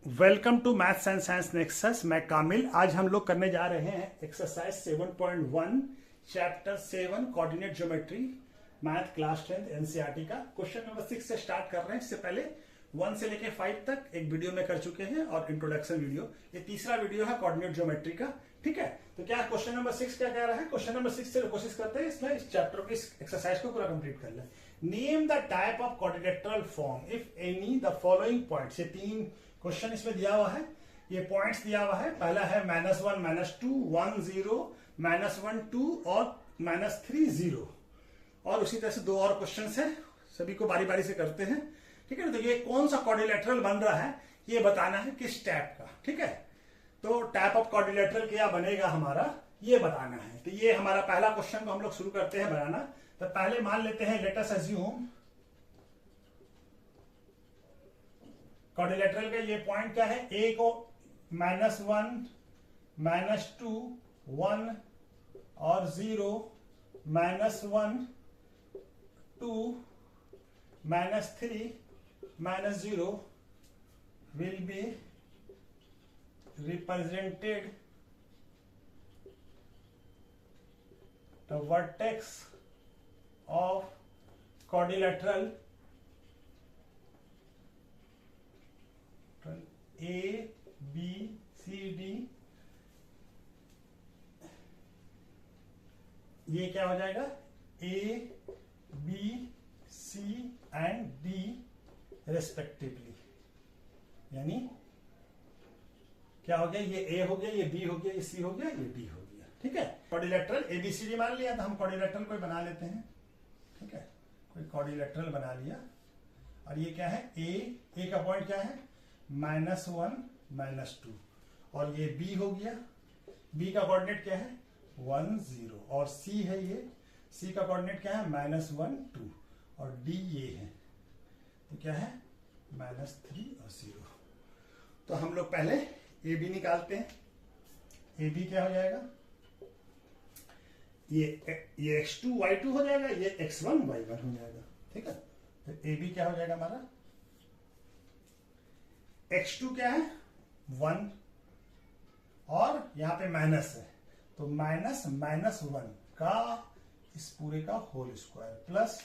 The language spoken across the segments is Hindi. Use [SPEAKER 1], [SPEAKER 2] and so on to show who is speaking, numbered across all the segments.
[SPEAKER 1] Welcome to maths and science nexus. मैं कामिल। आज हम लोग करने जा रहे हैं exercise 7.1 chapter 7 coordinate geometry math class 10 NCERT का क्वेश्चन नंबर 6 से स्टार्ट कर रहे हैं। इससे पहले 1 से लेके 5 तक एक वीडियो में कर चुके हैं और इंट्रोडक्शन वीडियो, ये तीसरा वीडियो है कोऑर्डिनेट ज्योमेट्री का। ठीक है, तो क्या क्वेश्चन नंबर 6 क्या कह रहा है? क्वेश्चन नंबर 6 से कोशिश करते हैं इसमें इस चैप्टर की एक्सरसाइज को पूरा कंप्लीट कर लें। Name the type of quadrilateral form if any the following points. ये 3 क्वेश्चन इसमें दिया हुआ है, ये पॉइंट्स दिया हुआ है। पहला है -1 -2 1 0 -1 2 और -3 0, और उसी तरह से 2 और क्वेश्चन है, सभी को बारी बारी से करते हैं। ठीक है, तो ये कौन सा क्वाड्रिलेटरल बन रहा है ये बताना है, किस टाइप का। ठीक है, तो टाइप ऑफ क्वाड्रिलेटरल क्या बनेगा हमारा ये बताना है। तो ये हमारा पहला क्वेश्चन को हम लोग शुरू करते हैं बनाना। तो पहले मान लेते हैं, लेट अस अज्यूम क्वाड्रिलेटरल का ये पॉइंट क्या है, ए को -1 -2 1 और 0 -1 2 -3 -0 will be represented the vertex of quadrilateral A B C D। ये क्या हो जाएगा, A B C and D respectively. यानी क्या हो गया, ये A हो गया, ये B हो गया, ये C हो गया, ये D हो गया। ठीक है, क्वाड्रिलेटरल ABCD मान लिया, तो हम क्वाड्रिलेटरल कोई बना लेते हैं। ठीक है, कोई क्वाड्रिलेटरल बना लिया, और ये क्या है, A का पॉइंट क्या है -1 -2, और ये B हो गया, B का कोऑर्डिनेट क्या है 1 0, और C है, ये C का कोऑर्डिनेट क्या है -1 2, और D ये है, तो क्या है -3 और 0। तो हम लोग पहले AB निकालते हैं। AB क्या हो जाएगा, ये x2 y2 हो जाएगा, ये x1 y1 हो जाएगा। ठीक है, तो AB क्या हो जाएगा हमारा, x2 क्या है 1, और यहां पे माइनस है, तो -1 का इस पूरे का होल स्क्वायर, प्लस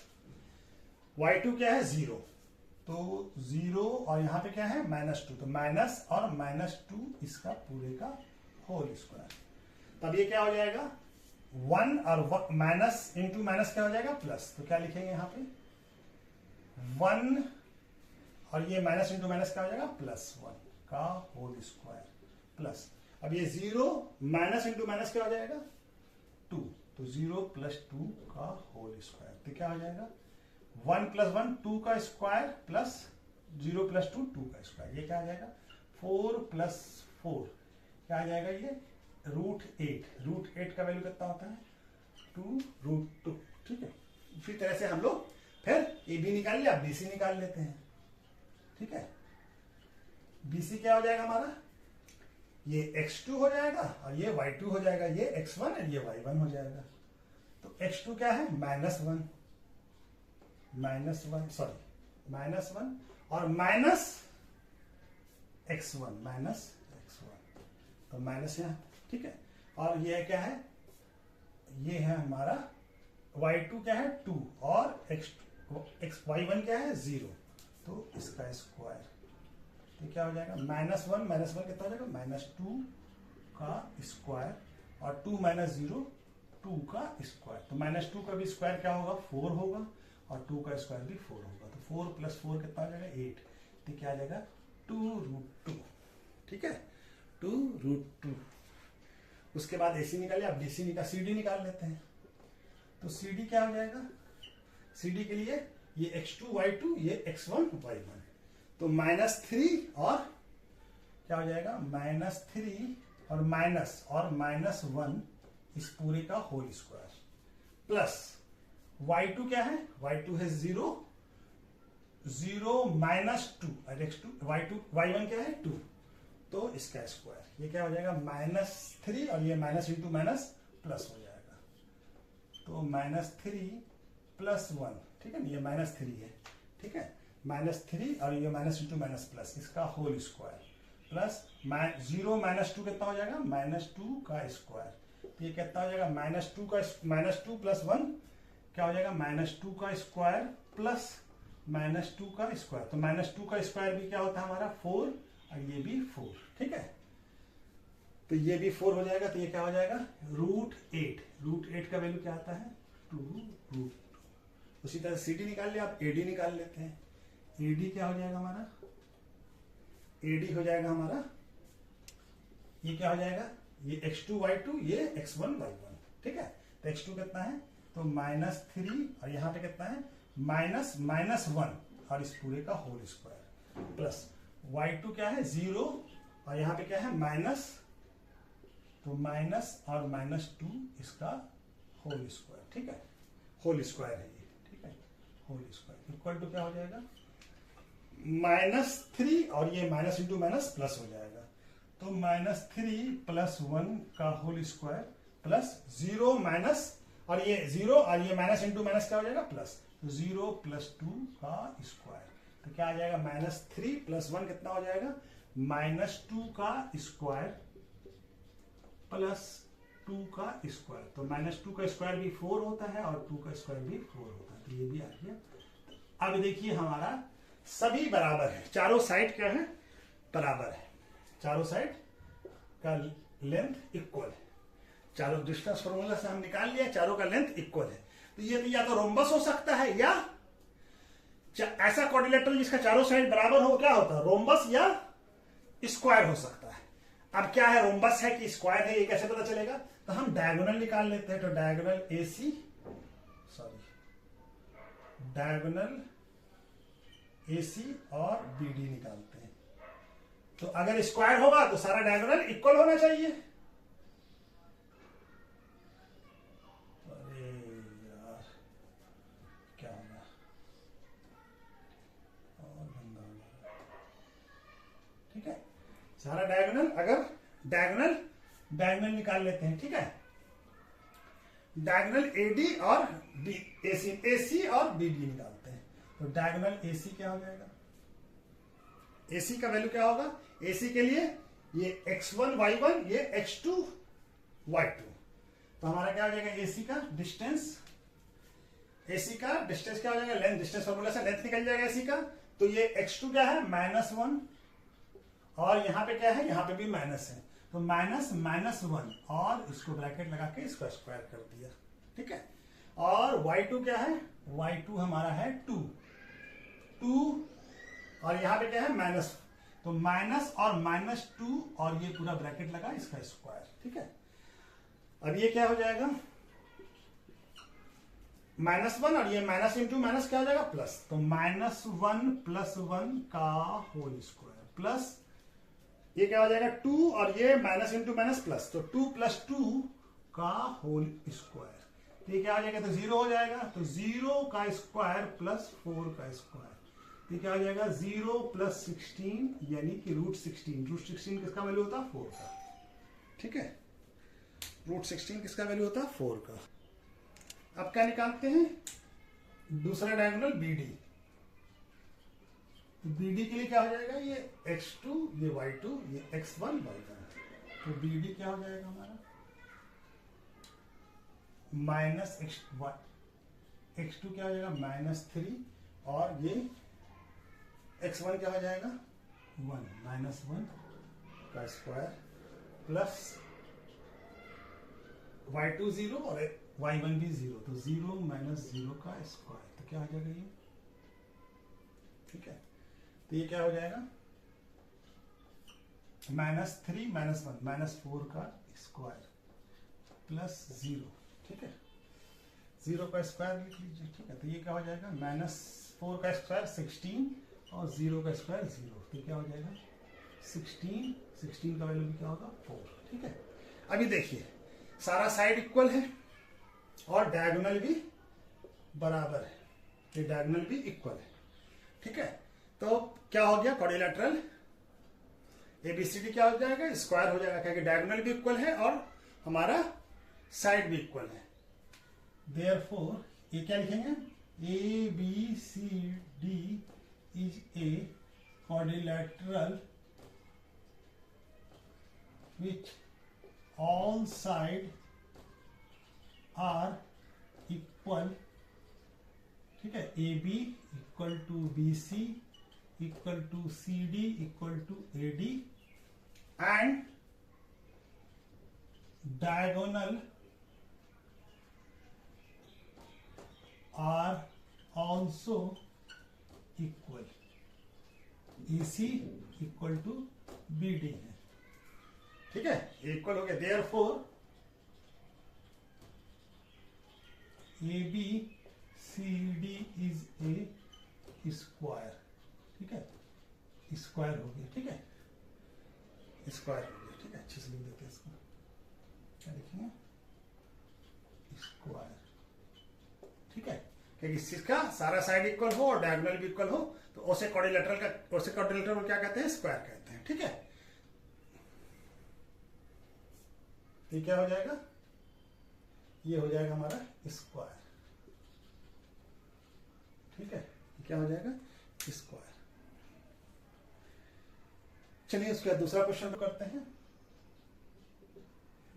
[SPEAKER 1] y2 क्या है 0, तो 0, और यहां पे क्या है -2, तो माइनस और -2 इसका पूरे का होल स्क्वायर। तब ये क्या हो जाएगा 1 और माइनस इंटू माइनस क्या हो जाएगा प्लस, तो क्या लिखेंगे यहाँ पे 1, और ये माइनस इंटू माइनस क्या हो जाएगा +1 का होल स्क्वायर, प्लस अब ये 0 माइनस इंटू माइनस क्या हो जाएगा 2, तो 0 + 2 का होल स्क्वायर, तो क्या हो जाएगा 1 + 1 2 का स्क्वायर, प्लस 0 + 2 2 का स्क्वायर। ये क्या आ जाएगा 4 + 4 क्या आ जाएगा, ये √8 का वैल्यू कितना होता है 2√2। ठीक है, इसी तरह से हम लोग फिर AB निकाल लिया, BC निकाल लेते हैं। ठीक है, BC क्या हो जाएगा हमारा, ये x2 हो जाएगा, और ये y2 हो जाएगा, ये x1 और ये y1 हो जाएगा। तो x2 क्या है -1 और -x1 तो माइनस यहाँ। ठीक है, और ये क्या है, ये है हमारा y2 क्या है 2, और y1 क्या है 0, तो इसका स्क्वायर, तो क्या हो जाएगा -1 कितना हो जाएगा -2 का स्क्वायर, और 2 - 0 2 का स्क्वायर, तो -2 का भी स्क्वायर क्या होगा 4 होगा, और 2 का स्क्वायर भी 4 होगा, तो 4 + 4 कितना हो जाएगा 8, तो क्या आ जाएगा 2√2। ठीक है, 2√2। उसके बाद AC निकालिए, अब BC CD निकाल लेते हैं। तो CD क्या हो जाएगा, CD के लिए ये x2 y2, ये x1 y1, तो -3 और क्या हो जाएगा -3 और -1 इस पूरे का होल स्क्वायर, प्लस y2 क्या है, y2 है 0 -2 और y1 क्या है 2, तो इसका स्क्वायर, ये क्या हो जाएगा -3, और ये माइनस इंटू माइनस प्लस हो जाएगा, तो -3 + 1, ठीक है ना, ये -3 है, ठीक है, -3 और ये माइनस इंटू माइनस प्लस, इसका होल स्क्वायर, प्लस 0 माइनस 2 कितना हो जाएगा, -2 का स्क्वायर। तो ये कितना हो जाएगा, -2 प्लस 1 क्या हो जाएगा, -2 का स्क्वायर प्लस -2 का स्क्वायर। तो -2 का स्क्वायर भी क्या होता है हमारा 4 और ये भी 4, ठीक है। तो ये भी 4 हो जाएगा। तो ये क्या हो जाएगा, √8। √8 का वैल्यू क्या आता है, 2√2। उसी तरह CD निकाल लिया, आप AD निकाल लेते हैं। AD क्या हो जाएगा हमारा, AD हो जाएगा हमारा, ये क्या हो जाएगा, ये x2 y2, ये x1 y1, ठीक है। तो x2 कितना है, तो -3 और यहाँ पे कितना है, -1 और इस पूरे का होल स्क्वायर प्लस y2 क्या है 0 और यहाँ पे क्या है माइनस, तो माइनस और -2 इसका होल स्क्वायर, ठीक है। होल स्क्वायर है ये, ठीक है। होल स्क्वायर इक्वल टू क्या हो जाएगा, -3 और ये माइनस इंटू माइनस प्लस हो जाएगा। तो -3 + 1 का होल स्क्वायर प्लस 0 माइनस और ये 0 और ये माइनस इंटू माइनस क्या हो जाएगा प्लस, तो 0 + 2 का स्क्वायर। तो क्या आ जाएगा, -3 + 1 कितना हो जाएगा, -2 का स्क्वायर प्लस 2 का स्क्वायर। तो -2 का स्क्वायर भी 4 होता है और 2 का स्क्वायर भी 4 होता है। तो ये भी आ गया। अब देखिए हमारा सभी बराबर है, चारों साइड क्या है, बराबर है, चारों साइड का लेंथ इक्वल है। चारों डिस्टेंस फॉर्मूला से हम निकाल लिया, चारों का लेंथ इक्वल है। तो ये तो या तो रोम्बस हो सकता है या ऐसा क्वाड्रिलेटरल जिसका चारों साइड बराबर हो, क्या होता है, रोम्बस या स्क्वायर हो सकता है। अब क्या है, रोम्बस है कि स्क्वायर है, ये कैसे पता चलेगा, तो हम डायगोनल निकाल लेते हैं। तो डायगोनल AC और BD निकालते हैं। तो अगर स्क्वायर होगा तो सारा डायगोनल इक्वल होना चाहिए। अरे यार क्या होगा, और गंदा हो गया, ठीक है। सारा डायगोनल, अगर डायगोनल निकाल लेते हैं, ठीक है। डायगोनल AD और AC और BD निकालते हैं। तो डायगोनल AC क्या हो जाएगा, AC का वैल्यू क्या होगा, AC के लिए ये x1 y1, ये x2 y2। तो हमारा क्या हो जाएगा, AC का डिस्टेंस क्या हो जाएगा, लेंथ, डिस्टेंस फॉर्मूला से लेंथ निकल जाएगा AC का। तो ये x2 क्या है, -1 और यहाँ पे क्या है, यहाँ पे भी माइनस है, तो -1 और इसको ब्रैकेट लगा के इसको स्क्वायर कर दिया, ठीक है। और y2 क्या है, y2 हमारा है 2 और यहाँ पे क्या है माइनस, तो माइनस और -2 और ये पूरा ब्रैकेट लगा इसका स्क्वायर, ठीक है। अब ये क्या हो जाएगा, -1 और ये माइनस इंटू माइनस क्या हो जाएगा प्लस, तो -1 + 1 का होल स्क्वायर प्लस ये क्या हो जाएगा 2 और ये माइनस इंटू माइनस प्लस, तो 2 + 2 का होल स्क्वायर। तो ये क्या हो जाएगा, तो 0 हो जाएगा। तो 0 का स्क्वायर प्लस 4 का स्क्वायर, ये क्या हो जाएगा 0 + 16 यानी कि √16 किसका वैल्यू होता है 4 का, ठीक है। √16 किसका वैल्यू होता है 4 का। अब क्या निकालते हैं, दूसरा डायगोनल BD। तो BD के लिए क्या हो जाएगा, ये x2, ये y2, ये x1 y1। तो BD क्या हो जाएगा हमारा, -x2 क्या हो जाएगा -3 और ये x1 क्या हो जाएगा 1 -1 का स्क्वायर प्लस y2 0 और y1 भी 0, तो 0 - 0 का स्क्वायर। तो क्या हो जाएगा ये, ठीक है। तो ये क्या हो जाएगा -3 - 1 -4 का स्क्वायर प्लस 0, ठीक है। 0 का स्क्वायर लिख लीजिए, ठीक है। तो ये क्या हो जाएगा, -4 का स्क्वायर 16 और 0 का स्क्वायर 0। तो क्या हो जाएगा 16 का वैल्यू भी क्या होगा 4, ठीक है। अभी देखिए सारा साइड इक्वल है और डायगोनल भी बराबर है, ये डायगोनल भी इक्वल है, ठीक है। तो क्या हो गया, क्वाड्रिलेटरल ABCD क्या हो जाएगा, स्क्वायर हो जाएगा, क्योंकि डायगोनल भी इक्वल है और हमारा साइड भी इक्वल है। देयरफॉर ये क्या लिखेंगे, ABCD is a quadrilateral which all side are equal, ठीक है, AB equal to BC equal to CD equal to AD and diagonal are also equal, AC equal to BD है, ठीक है, इक्वल हो गया। Therefore AB CD is a square, ठीक है, स्क्वायर हो गया, ठीक है, स्क्वायर हो गया, ठीक है, अच्छे से लिख देते हैं इसको, क्या लिखेंगे, स्क्वायर, ठीक है, क्योंकि इसका सारा साइड इक्वल हो और डायगोनल भी इक्वल हो तो उसे क्वाड्रिलेटरल को क्या कहते हैं, स्क्वायर कहते हैं, ठीक है। ये क्या हो जाएगा, ये हो जाएगा हमारा स्क्वायर, ठीक है, क्या हो जाएगा, स्क्वायर। चलिए उसके बाद दूसरा क्वेश्चन करते हैं।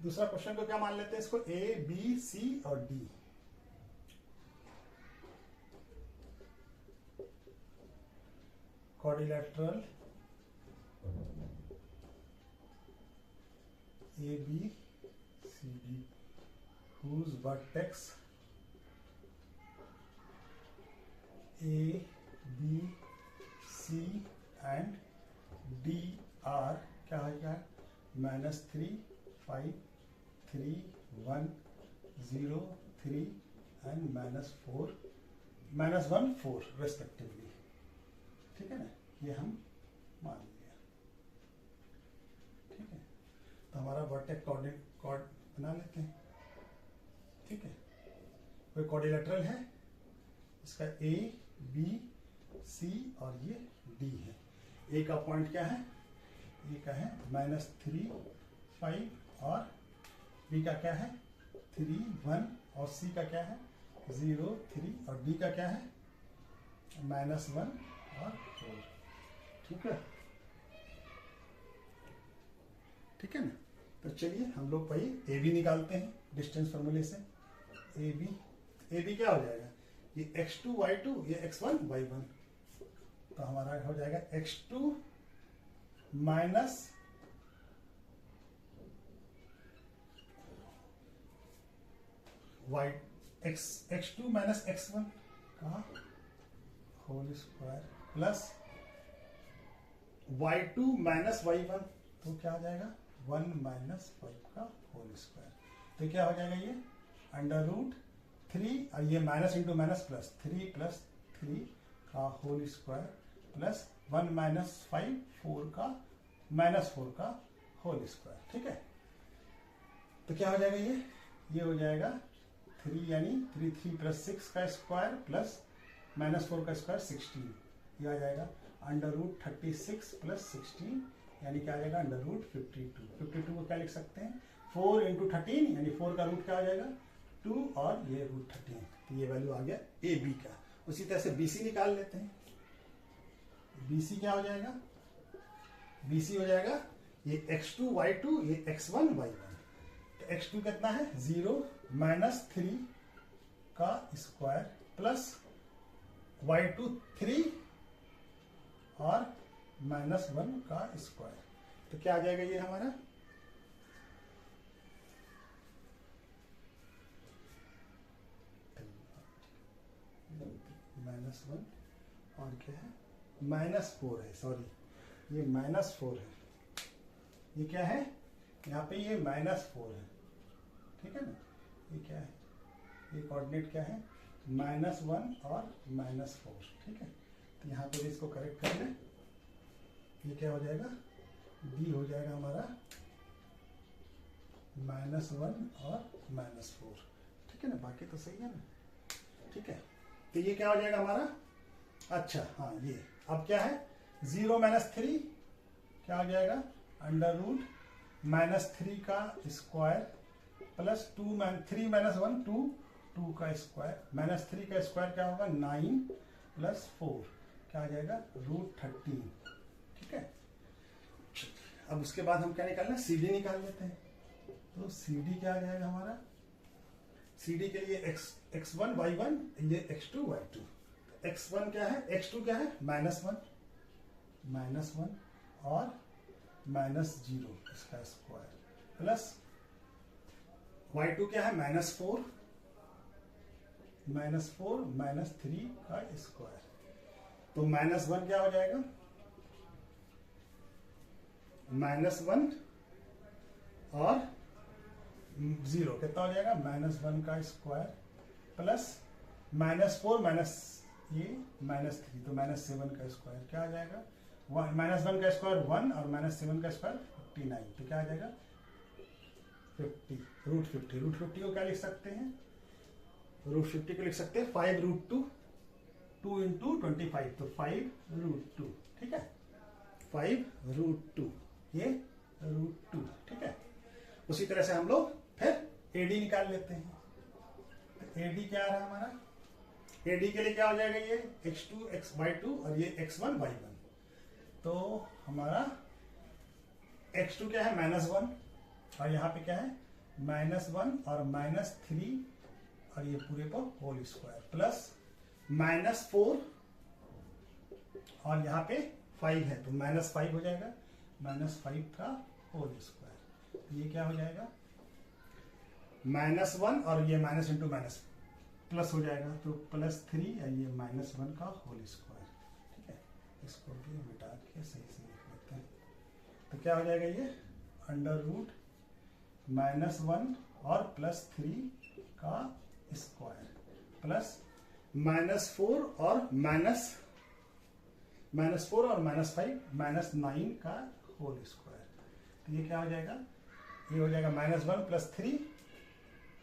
[SPEAKER 1] दूसरा क्वेश्चन को क्या मान लेते हैं, इसको ए बी सी और D, quadrilateral A B C D whose vertex A, B, C and D are क्या है, क्या है, -3, 5, 3, 1, 0, 3 and -4, -1, 4 रेस्पेक्टिवली, ठीक है ना, ये हम मान लिया, ठीक है। तो हमारा वर्टेक्स कॉर्ड बना लेते हैं, ठीक है, कोई क्वाड्रिलेटरल है, इसका ए बी सी और ये डी है। ए का पॉइंट क्या है, ए का है -3, 5 और बी का क्या है 3, 1 और सी का क्या है 0, 3 और डी का क्या है -1 और 4, ठीक है, ठीक है ना। तो चलिए हम लोग भाई ए बी निकालते हैं डिस्टेंस फॉर्मूले से। ए बी क्या हो जाएगा, ये x2 y2 ये x1 y1, तो हमारा हो जाएगा x2 minus y x2 minus x1 का whole square plus y2 minus y1, तो क्या हो जाएगा 1 माइनस 5 का होल स्क्वायर। तो क्या हो जाएगा ये √3 और ये माइनस इंटू माइनस प्लस 3 + 3 का होल स्क्वायर प्लस 1 माइनस 5 4 का -4 का होल स्क्वायर, ठीक है। तो क्या हो जाएगा ये हो जाएगा 3 यानी 3 + 6 का स्क्वायर प्लस -4 का स्क्वायर 16, ये आ जाएगा √36 + 16 यानी क्या आ जाएगा √52। 52 को क्या लिख सकते हैं 4 × 13 यानी 4 का रूट क्या आ जाएगा 2 और ये √13, तो ये वैल्यू आ गया ए बी का। उसी तरह से बी सी निकाल लेते हैं। बी सी क्या हो जाएगा, बी सी हो जाएगा ये x2 y2 ये x1 y1, तो x2 कितना है 0 -3 का स्क्वायर प्लस y2 3 और -1 का स्क्वायर, तो क्या आ जाएगा ये हमारा -1 और क्या है -4 है, सॉरी ये -4 है, ये क्या है यहाँ पे ये -4 है, ठीक है ना। ये क्या है, ये कोऑर्डिनेट क्या है -1 और -4, ठीक है। तो यहाँ पे इसको करेक्ट कर लें, ये क्या हो जाएगा डी हो जाएगा हमारा -1 और -4, ठीक है ना। बाकी तो सही है ना, ठीक है। तो ये क्या हो जाएगा हमारा, अच्छा हाँ ये अब क्या है 0 - 3 क्या आ जाएगा √-3 का स्क्वायर प्लस 3 - 1 2 का स्क्वायर -3 का स्क्वायर क्या होगा 9 + 4 क्या आ जाएगा √13, ठीक है। अब उसके बाद हम क्या निकालना है, CD निकाल लेते हैं। तो CD क्या आ जाएगा हमारा, CD के लिए x1 y1, ये x2 y2। x1 क्या है, x2 क्या है -1 और -0 इसका स्क्वायर, प्लस y2 क्या है -4 -3 का स्क्वायर। तो -1 क्या हो जाएगा, -1 और 0 कितना हो जाएगा, -1 का स्क्वायर, प्लस -4 माइनस ये -3 तो -7 का स्क्वायर क्या आ जाएगा, -1 का स्क्वायर 1 और -7 का स्क्वायर 59। तो क्या आ जाएगा 50, √50 को क्या लिख सकते हैं, √50 को लिख सकते हैं 5√2, 2 इंटू 25, तो 5√2, ठीक है, 5√2, ये √2, ठीक है। उसी तरह से हम लोग फिर AD निकाल लेते हैं। तो AD क्या आ रहा है हमारा, AD के लिए क्या हो जाएगा, ये x2 y2 और ये x1 y1। तो हमारा x2 क्या है -1 और यहाँ पे क्या है -1 और -3 और ये पूरे को होल स्क्वायर, प्लस -4 और यहाँ पे 5 है तो -5 हो जाएगा, -5 का होल स्क्वायर। तो ये क्या हो जाएगा -1 और ये माइनस इंटू माइनस प्लस हो जाएगा, तो +3 और ये -1 का होल स्क्वायर, ठीक है। इसको भी मिटा के सही से लिख लेते हैं। तो क्या हो जाएगा, ये √-1 और +3 का स्क्वायर, प्लस -4 और -5 -9 का होल स्क्वायर। तो ये क्या हो जाएगा, ये हो जाएगा -1 + 3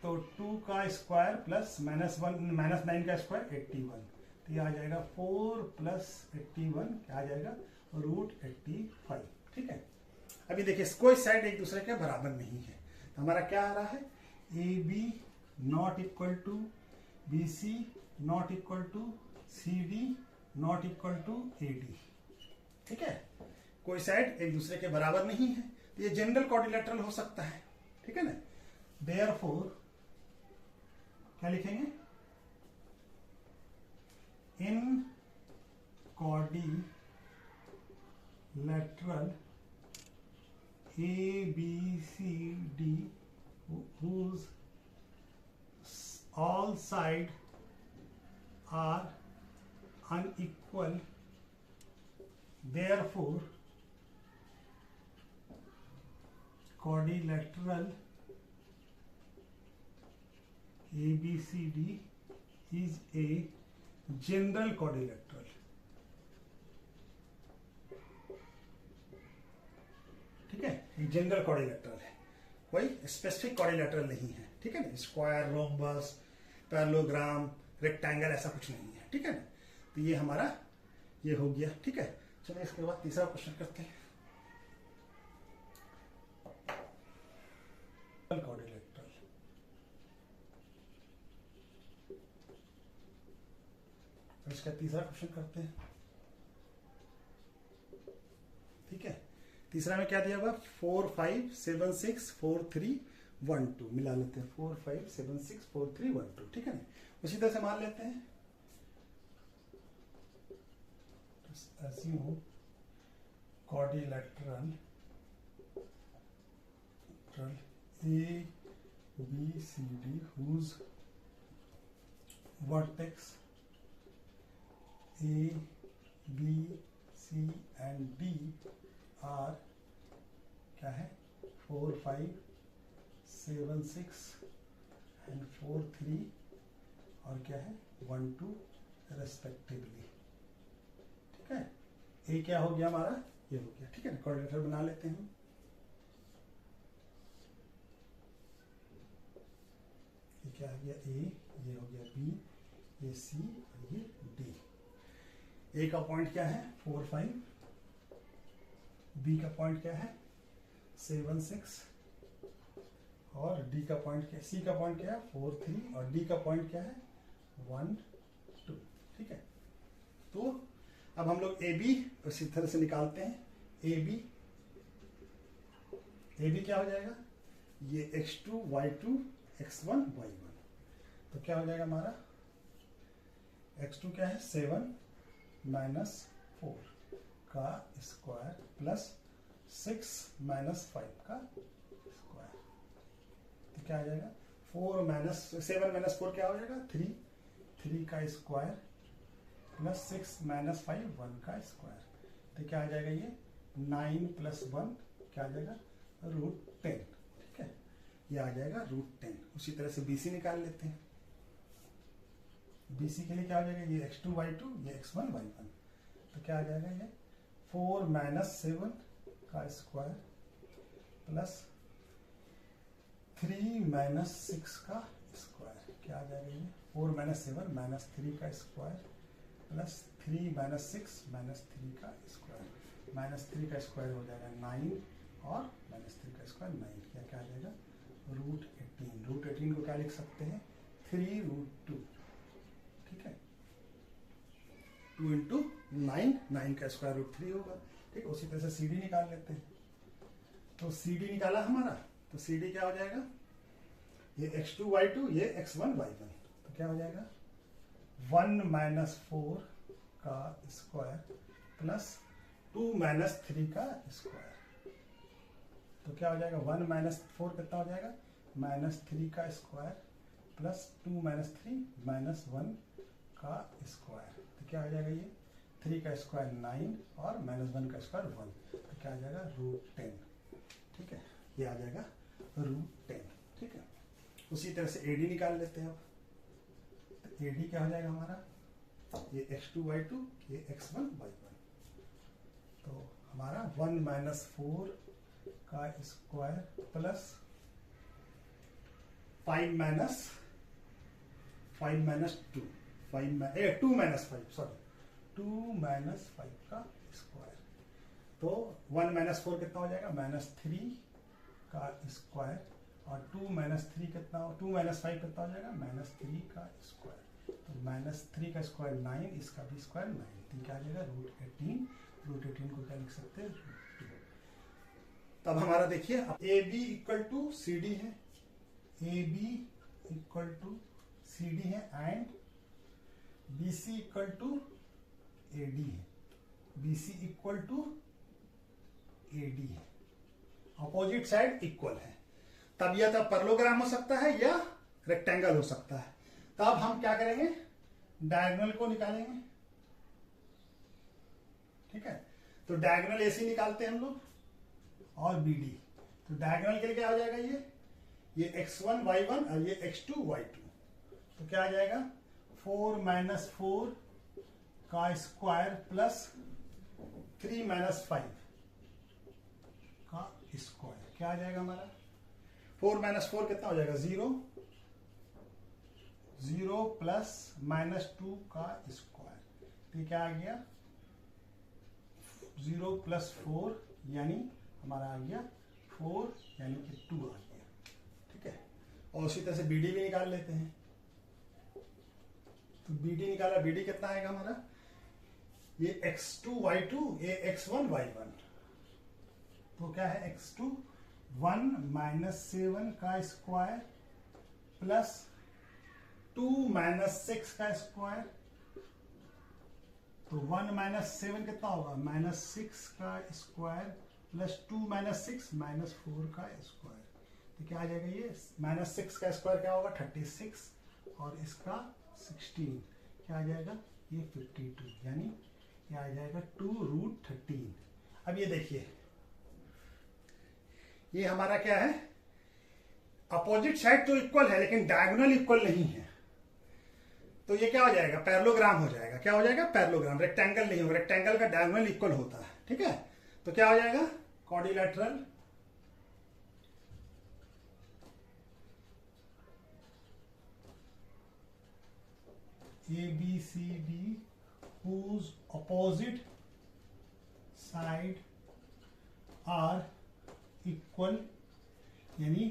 [SPEAKER 1] तो 2 का स्क्वायर प्लस -9 का स्क्वायर 81। तो ये आ जाएगा 4 + 81 क्या आ जाएगा √85, ठीक है। अभी देखिए कोई साइड एक दूसरे के बराबर नहीं है, तो हमारा क्या आ रहा है, AB ≠ BC ≠ CD ≠ AD, ठीक है। कोई साइड एक दूसरे के बराबर नहीं है, तो ये जनरल क्वाड्रिलेटरल हो सकता है, ठीक है ना। देयरफॉर क्या लिखेंगे, इन quadrilateral ABCD whose all sides are unequal, therefore quadrilateral ABCD is a general quadrilateral, ठीक है। एक जनरल क्वाड्रिलेटरल है, कोई स्पेसिफिक क्वाड्रिलेटरल नहीं है, ठीक है ना। स्क्वायर, रोम्बस, पैरेललोग्राम, रेक्टेंगल ऐसा कुछ नहीं है, ठीक है ना। तो ये हमारा ये हो गया, ठीक है। चलिए इसके बाद तीसरा क्वेश्चन करते हैं। क्वाड्रिलेटरल, तो इसका तीसरा क्वेश्चन करते हैं, ठीक है। तीसरा में क्या दिया हुआ, 4 5 7 6 4 3 1 2 मिला लेते हैं, 4 5 7 6 4 3 1 2, ठीक है ना। उसी तरह से मान लेते हैं, assume quadrilateral ABCD whose vertex A, B, C and D are क्या है 4 5 7 6 and 4 3 और क्या है 1 2 रेस्पेक्टिवली, ठीक है। ए क्या हो गया हमारा, ये हो गया, ठीक है ना। क्वाड्रिलेटरल बना लेते हैं, ये क्या हो गया ए, ये हो गया बी, ये सी और ये डी। ए का पॉइंट क्या है 4 5, बी का पॉइंट क्या है 7 6 और डी का पॉइंट क्या है, सी का पॉइंट क्या है 4 3 और डी का पॉइंट क्या है 1 2, ठीक है। तो अब हम लोग ए बी उसी तरह से निकालते हैं, ए बी ए बी क्या हो जाएगा, ये x2 y2 x1 y1, तो क्या हो जाएगा हमारा x2 क्या है 7 माइनस 4 का स्क्वायर प्लस 6 माइनस 5 का स्क्वायर, तो क्या आ जाएगा 4 माइनस 7 माइनस 4 क्या हो जाएगा 3 का स्क्वायर प्लस 6 माइनस 5 1 का स्क्वायर, तो क्या आ जाएगा ये 9 प्लस 1 क्या आ जाएगा √10, ठीक है, ये आ जाएगा √10। उसी तरह से BC निकाल लेते हैं। BC के लिए क्या हो जाएगा, ये x2 y2 ये x1 y1, तो क्या आ जाएगा ये 4 माइनस 7 का स्क्वायर प्लस 3 माइनस 6 का स्क्वायर, क्या आ जाएगा ये 4 माइनस 7 माइनस 3 का स्क्वायर प्लस 3 माइनस 6 माइनस 3 का स्क्वायर, माइनस 3 का स्क्वायर हो जाएगा 9 और माइनस 3 का स्क्वायर 9, क्या आ जाएगा √18। √18 को क्या लिख सकते हैं 3√2, ठीक है, 2 इंटू 9 का स्क्वायर √3 होगा, ठीक है। उसी तरह से CD निकाल लेते हैं। तो CD निकाला हमारा, तो CD क्या हो जाएगा, ये x2 y2 ये x1 y1, तो क्या हो जाएगा 1 माइनस 4 का स्क्वायर प्लस 2 माइनस 3 का स्क्वायर, तो क्या हो जाएगा 1 माइनस 4 कितना हो जाएगा माइनस 3 का स्क्वायर प्लस 2 माइनस 3 माइनस 1 का स्क्वायर, तो क्या हो जाएगा ये 3 का स्क्वायर 9 और माइनस 1 का स्क्वायर 1, तो क्या आ जाएगा √10, ठीक है, ये आ जाएगा √10, ठीक है। उसी तरह से AD निकाल लेते हैं। अब तो AD क्या हो जाएगा हमारा, ये x2 y2 ये x1 y1, तो हमारा 1 माइनस 4 का स्क्वायर प्लस 2 माइनस 5 का स्क्वायर, तो 1 माइनस 4 कितना हो जाएगा -3 का स्क्वायर और 2 माइनस 3 कितना हो 2 माइनस 5 कितना हो जाएगा -3 का स्क्वायर, तो -3 का स्क्वायर 9, इसका भी स्क्वायर 9, तो क्या आ जाएगा √18। √18 को क्या लिख सकते हैं √2। तब हमारा देखिए AB इक्वल टू CD है, AB इक्वल टू CD है and BC equal to AD है, BC इक्वल टू AD है, अपोजिट साइड इक्वल है, तब या तो पैरेललोग्राम हो सकता है या रेक्टेंगल हो सकता है। तब हम क्या करेंगे डायगोनल को निकालेंगे, ठीक है, तो डायगोनल AC निकालते हैं हम लोग और BD, तो डायगोनल के लिए क्या हो जाएगा ये x1 y1 और ये x2 y2, तो क्या आ जाएगा 4 माइनस 4 का स्क्वायर प्लस 3 माइनस 5 का स्क्वायर, क्या आ जाएगा हमारा 4 माइनस 4 कितना हो जाएगा 0 प्लस -2 का स्क्वायर, तो क्या आ गया 0 प्लस 4 यानी हमारा आ गया 4 यानी कि 2 आ गया, ठीक है। और उसी तरह से BD भी निकाल लेते हैं, तो BD निकाला, BD कितना आएगा हमारा ये x2 y2 ये x1 y1, तो क्या है x2 1 माइनस 7 का स्क्वायर प्लस 2 माइनस 6 का स्क्वायर, तो 1 माइनस 7 कितना होगा -6 का स्क्वायर प्लस 2 माइनस 6 माइनस 4 का स्क्वायर, तो क्या आ जाएगा ये -6 का स्क्वायर क्या होगा 36 और इसका 16, क्या आ जाएगा ये 52, यानी ये आ जाएगा 2√13। अब ये देखिए ये हमारा क्या है अपोजिट साइड तो इक्वल है लेकिन डायगोनल इक्वल नहीं है, तो ये क्या हो जाएगा पैरेललोग्राम हो जाएगा, क्या हो जाएगा पैरेललोग्राम, रेक्टेंगल नहीं होगा, रेक्टेंगल का डायगोनल इक्वल होता है, ठीक है, तो क्या हो जाएगा quadrilateral ABCD whose opposite side are equal, यानी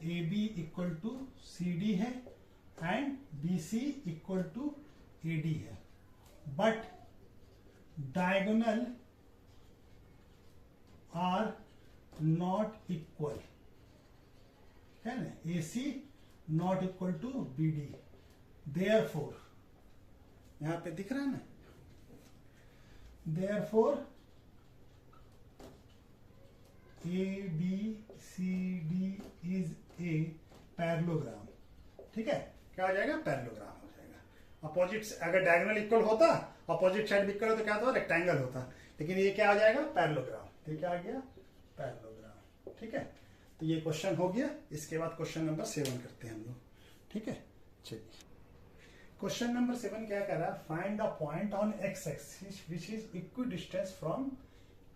[SPEAKER 1] AB इक्वल टू CD है and BC equal to AD है, but diagonal are not equal है ना, AC not equal to BD, therefore, यहां पे दिख रहा है ना, therefore ABCD is a parallelogram. ठीक है, क्या हो जाएगा, पैरेललोग्राम हो जाएगा। अपोजिट, अगर डायगोनल इक्वल होता, अपोजिट साइड इक्वल हो तो क्या होता, रेक्टेंगल होता, लेकिन ये क्या आ जाएगा, पैरेललोग्राम। तो क्या आ गया, पैरेललोग्राम। ठीक है, तो ये क्वेश्चन हो गया। इसके बाद क्वेश्चन नंबर 7 करते हैं हम लोग। ठीक है, चलिए क्वेश्चन नंबर 7 क्या कर रहा है, find the point on x axis which is equi distance from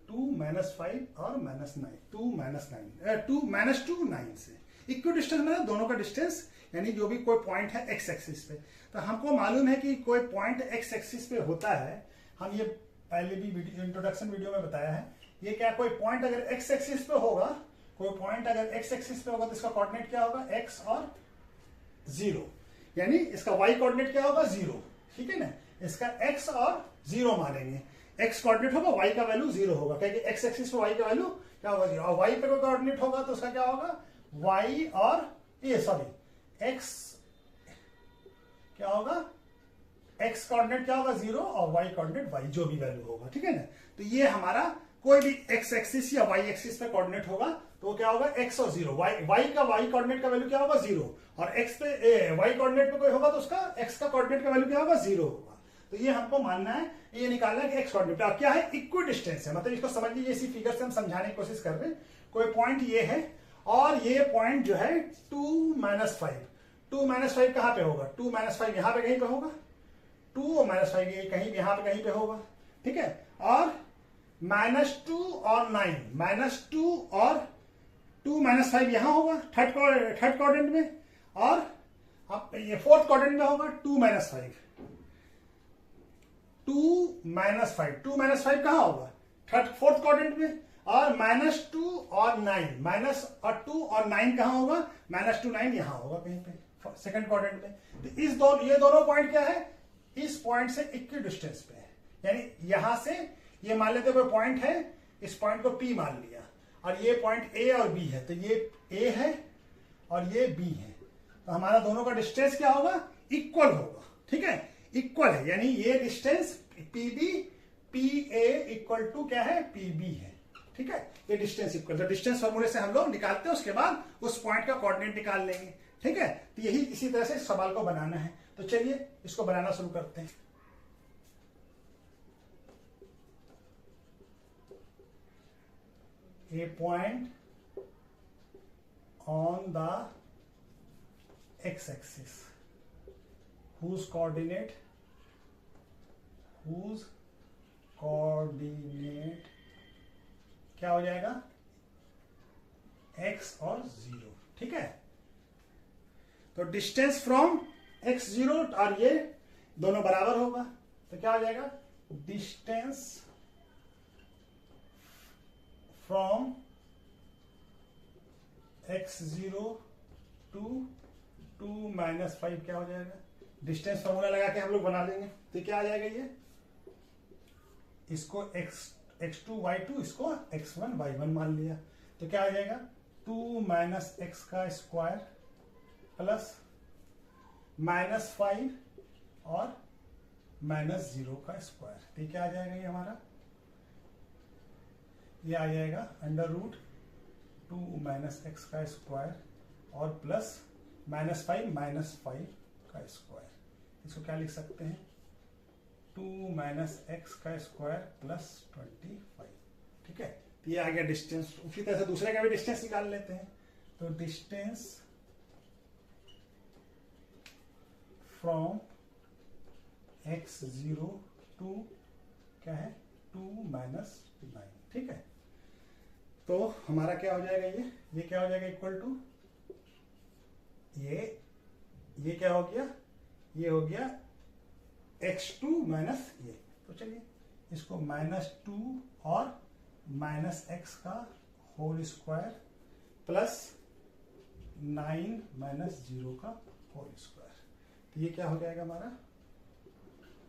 [SPEAKER 1] 2 -5 और -9, 2 -9 से। इक्वी डिस्टेंस मतलब दोनों का डिस्टेंस, यानी जो भी कोई पॉइंट है एक्स एक्सिस पे। तो हमको मालूम है कि कोई पॉइंट एक्स एक्सिस पे होता है, हम ये पहले भी इंट्रोडक्शन वीडियो में बताया है। ये क्या, कोई पॉइंट अगर एक्स एक्सिस पे होगा, कोई पॉइंट अगर एक्स एक्सिस पे होगा तो इसका कोऑर्डिनेट क्या होगा, एक्स और 0, यानी इसका वाई कोऑर्डिनेट क्या होगा, 0। ठीक है ना, इसका एक्स और 0 मानेंगे, एक्स कोऑर्डिनेट होगा, वाई का वैल्यू 0 होगा, क्योंकि एक्स एक्सिस पे वाई का वैल्यू क्या होगा, 0, और वाई पे कोई कोऑर्डिनेट होगा तो उसका क्या होगा, वाई और ये सॉरी एक्स क्या होगा, एक्स कोऑर्डिनेट क्या होगा 0 और वाई कोऑर्डिनेट वाई, जो भी वैल्यू होगा। ठीक है ना, तो ये हमारा कोई भी एक्स एक्सिस या वाई एक्सिस पे कोऑर्डिनेट होगा तो क्या होगा, एक्स और 0, वाई का वाई कोऑर्डिनेट का वैल्यू क्या होगा, 0, और एक्स पे वाई कोऑर्डिनेट पे कोई होगा तो उसका एक्स का कोऑर्डिनेट का वैल्यू क्या होगा, 0 होगा। तो ये हमको मानना है, ये निकालना है कि एक्स कोऑर्डिनेट अब क्या है, इक्वी डिस्टेंस है, मतलब इसको समझ लीजिए, इसी फिगर से हम समझाने की कोशिश कर रहे हैं। कोई पॉइंट ये है और ये पॉइंट जो है 2 -5, 2 -5 कहां पे होगा, 2 -5 यहां पे कहीं पे होगा, 2 और -5 ये कहीं यहां पे कहीं पे होगा। ठीक है, और -2 और 9, -2 और 2 -5 यहां होगा थर्ड क्वाड्रेंट में, और अब ये फोर्थ क्वाड्रेंट में होगा 2 -5, 2 -5 कहां होगा, फोर्थ क्वाड्रेंट में, और -2 और 9, -2 और 9 कहां होगा, -2 9 यहां होगा कहीं पे सेकंड क्वाड्रेंट में। तो ये दोनों पॉइंट क्या है, इस पॉइंट से इक्वी डिस्टेंस पे है, यानी यहां से ये मान लेते कोई पॉइंट है, इस पॉइंट को P मान लिया, और ये पॉइंट A और B है, तो ये A है और ये B है, तो हमारा दोनों का डिस्टेंस क्या होगा, इक्वल होगा। ठीक है, इक्वल है, यानी ये distance PB PA equal to क्या है, PB है। ठीक है, ये डिस्टेंस इक्वल, तो डिस्टेंस फॉर्मूले से हम लोग निकालते हैं, उसके बाद उस पॉइंट का कोऑर्डिनेट निकाल लेंगे। ठीक है, तो यही इसी तरह से इस सवाल को बनाना है। तो चलिए इसको बनाना शुरू करते हैं। A point on the x-axis whose coordinate क्या हो जाएगा, x और 0। ठीक है, तो डिस्टेंस फ्रॉम x0 और ये दोनों बराबर होगा, तो क्या हो जाएगा, डिस्टेंस फ्रॉम x0 टू 2 -5 क्या हो जाएगा, डिस्टेंस फॉर्मूला लगा के हम लोग बना लेंगे। तो क्या आ जाएगा, ये इसको x2 y2, इसको x1 y1 मान लिया, तो क्या आ जाएगा, 2 - x का स्क्वायर प्लस -5 और -0 का स्क्वायर। तो क्या आ जाएगा, ये हमारा ये आ जाएगा √2 - x का स्क्वायर और प्लस -5 का स्क्वायर। इसको क्या लिख सकते हैं, 2 - x का स्क्वायर प्लस 25। ठीक है, तो ये आ गया डिस्टेंस। उसी तरह से दूसरे का भी डिस्टेंस निकाल लेते हैं। तो डिस्टेंस फ्रॉम x0 टू क्या है, 2 - 9। ठीक है, तो हमारा क्या हो जाएगा, ये क्या हो जाएगा, इक्वल टू ये क्या हो गया, ये हो गया x2 माइनस ये। तो चलिए इसको -2 और -x का होल स्क्वायर प्लस 9 - 0 का होल स्क्वायर। तो ये क्या हो जाएगा हमारा,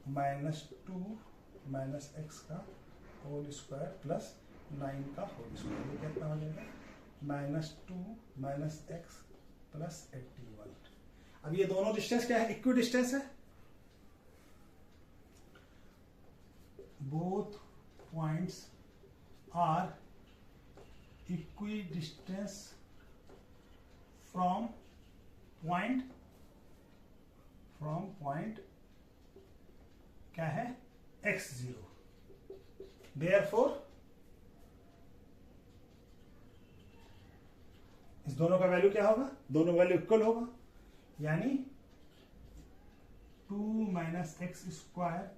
[SPEAKER 1] -2 - x का होल स्क्वायर प्लस 9 का होल स्क्वायर, ये कितना हो जाएगा -2 - x + 81। अब ये दोनों डिस्टेंस क्या है, इक्वी डिस्टेंस है, both points are equidistance from point क्या है x0, देयरफॉर इस दोनों का वैल्यू क्या होगा, दोनों वैल्यू इक्वल होगा, यानी 2 - x²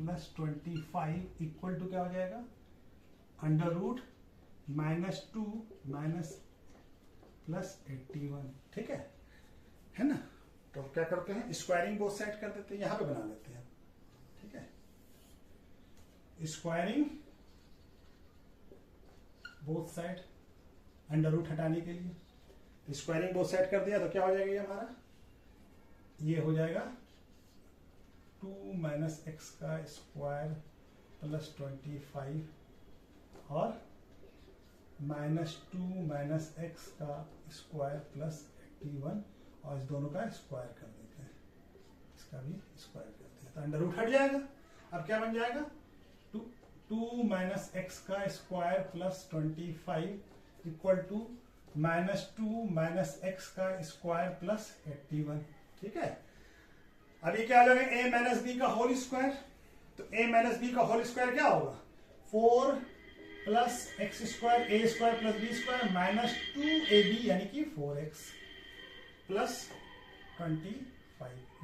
[SPEAKER 1] + 25 इक्वल टू क्या हो जाएगा, √-2 - +81। ठीक है ना। तो क्या करते हैं, स्क्वायरिंग बोथ साइड कर देते हैं, यहां पे बना लेते हैं। ठीक है, स्क्वायरिंग बोथ साइड, √, हटाने के लिए स्क्वायरिंग बोथ साइड कर दिया तो क्या हो जाएगा, ये हमारा ये हो जाएगा 2 - x² + 25 और -2 - x² + 81, और इस दोनों का स्क्वायर कर देते हैं, इसका भी स्क्वायर कर देते हैं, तो √, हट जाएगा। अब क्या बन जाएगा, 2 - x² + 25 इक्वल टू -2 - x² + 81। ठीक है, अब ये क्या हो जाएगा, a - b का होल स्क्वायर, तो a - b का होल स्क्वायर क्या होगा, 4 + x² a² + b² -2ab यानी कि 4x + 25।